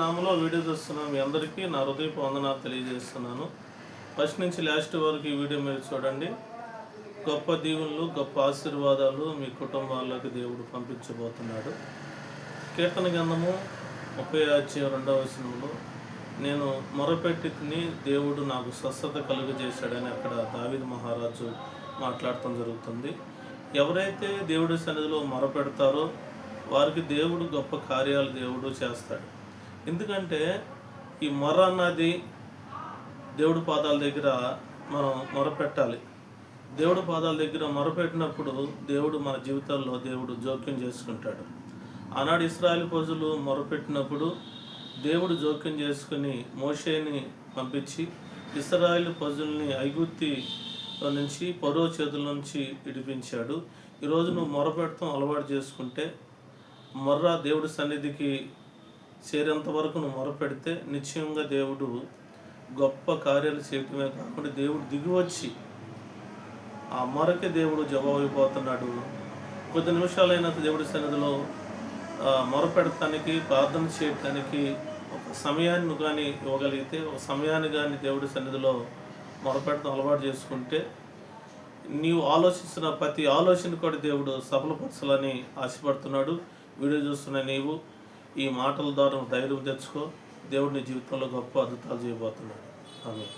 నామలో వీడియో చూస్తున్నాను. మీ అందరికీ నా హృదయపు వందనాలు తెలియజేస్తున్నాను. ఫస్ట్ నుంచి లాస్ట్ వరకు ఈ వీడియో మీరు చూడండి. గొప్ప దీవెనలు, గొప్ప ఆశీర్వాదాలు మీ కుటుంబాలకు దేవుడు పంపించబోతున్నాడు. కీర్తన గ్రంథము 32 నేను మొరపెట్టి తిని దేవుడు నాకు స్వస్థత కలుగజేశాడని అక్కడ దావీదు మహారాజు మాట్లాడటం జరుగుతుంది. ఎవరైతే దేవుడి సన్నిధిలో మొరపెడతారో వారికి దేవుడు గొప్ప కార్యాలు దేవుడు చేస్తాడు. ఎందుకంటే ఈ మొర అన్నది దేవుడి పాదాల దగ్గర మనం మొరపెట్టాలి. దేవుడి పాదాల దగ్గర మొరపెట్టినప్పుడు దేవుడు మన జీవితాల్లో దేవుడు జోక్యం చేసుకుంటాడు. ఆనాడు ఇశ్రాయేలు ప్రజలు మొరపెట్టినప్పుడు దేవుడు జోక్యం చేసుకుని మోషేని పంపించి ఇశ్రాయేలు ప్రజల్ని ఐగుప్తులో నుంచి ఫరో చేతుల నుంచి విడిపించాడు. ఈరోజు నువ్వు మొరపెడతాం అలవాటు చేసుకుంటే మొర్ర దేవుడి సన్నిధికి చేరేంత వరకు నువ్వు మొరపెడితే నిశ్చయంగా దేవుడు గొప్ప కార్యాలు చేయటమే కాకుండా దేవుడు దిగివచ్చి ఆ మొరకే దేవుడు జవాబు అయిపోతున్నాడు. కొద్ది నిమిషాలైన దేవుడి సన్నిధిలో మొరపెడటానికి ప్రార్థన చేయటానికి ఒక సమయాన్ని కానీ ఇవ్వగలిగితే, ఒక సమయాన్ని కానీ దేవుడి సన్నిధిలో మొరపెడతాం అలవాటు చేసుకుంటే నీవు ఆలోచించిన ప్రతి ఆలోచన కూడా దేవుడు సఫలపరచాలని ఆశపడుతున్నాడు. వీడియో చూస్తున్న నీవు ఈ మాటల ద్వారా ధైర్యం తెచ్చుకో. దేవుడి నీ జీవితంలో గొప్ప అద్భుతాలు చేయబోతున్నాడు. ఆమేన్.